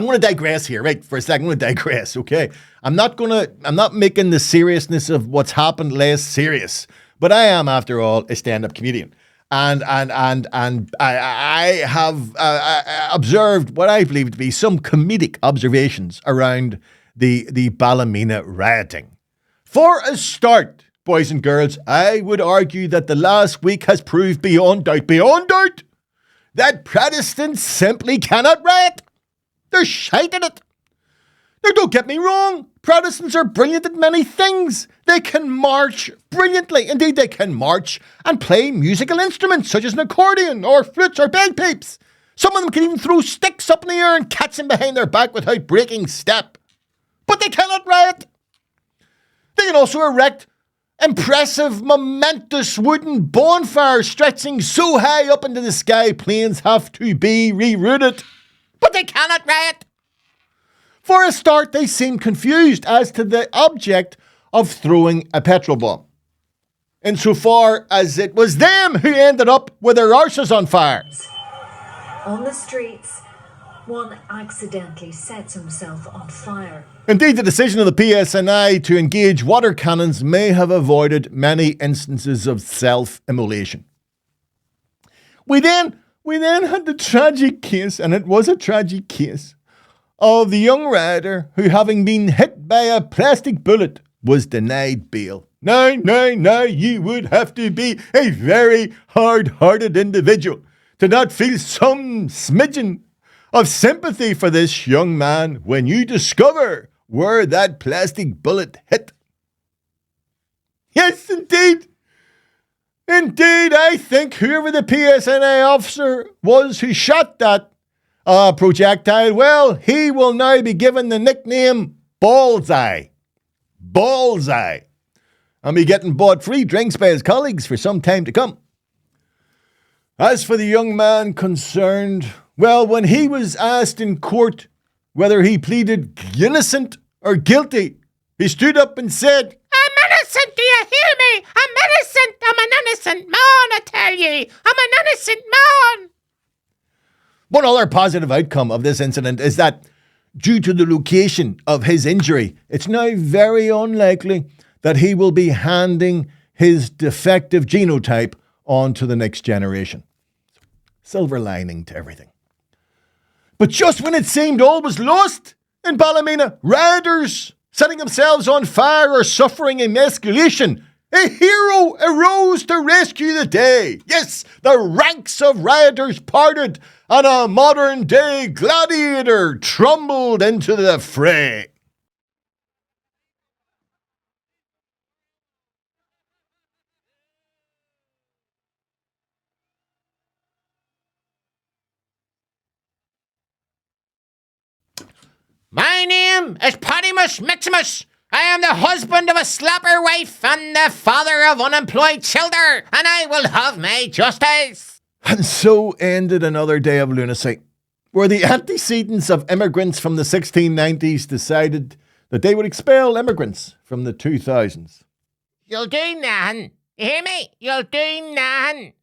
I'm going to digress here, right? For a second, I'm going to digress, okay? I'm not making the seriousness of what's happened less serious, but I am, after all, a stand-up comedian. And I have observed what I believe to be some comedic observations around the Balymeena rioting. For a start, boys and girls, I would argue that the last week has proved beyond doubt, that Protestants simply cannot riot. They're shite at it. Now, don't get me wrong. Protestants are brilliant at many things. They can march brilliantly. Indeed, they can march and play musical instruments such as an accordion or flutes or bagpipes. Some of them can even throw sticks up in the air and catch them behind their back without breaking step. But they cannot riot. They can also erect impressive, momentous wooden bonfires stretching so high up into the sky planes have to be rerouted. But they cannot riot. For a start, they seem confused as to the object of throwing a petrol bomb, insofar as it was them who ended up with their arses on fire. On the streets, one accidentally sets himself on fire. Indeed, the decision of the PSNI to engage water cannons may have avoided many instances of self-immolation. We then had the tragic case, and it was a tragic case, of the young rioter who, having been hit by a plastic bullet, was denied bail. Now, you would have to be a very hard-hearted individual to not feel some smidgen of sympathy for this young man when you discover where that plastic bullet hit. Yes, indeed. Indeed, I think whoever the PSNI officer was who shot that projectile, well, he will now be given the nickname Bullseye. Bullseye. And be getting bought free drinks by his colleagues for some time to come. As for the young man concerned, well, when he was asked in court whether he pleaded innocent or guilty, he stood up and said, "I'm innocent, do you hear me? I'm innocent. I'm an innocent man, I tell ye. I'm an innocent man." One other positive outcome of this incident is that, due to the location of his injury, it's now very unlikely that he will be handing his defective genotype on to the next generation. Silver lining to everything. But just when it seemed all was lost in Balymeena, rioters setting themselves on fire or suffering emasculation, a hero arose to rescue the day. Yes, the ranks of rioters parted and a modern-day gladiator trundled into the fray. My name is Pimus Maximus. I am the husband of a slapper wife and the father of unemployed children, and I will have my justice. And so ended another day of lunacy, where the antecedents of immigrants from the 1690s decided that they would expel immigrants from the 2000s. You'll do nothing. You hear me? You'll do nothing.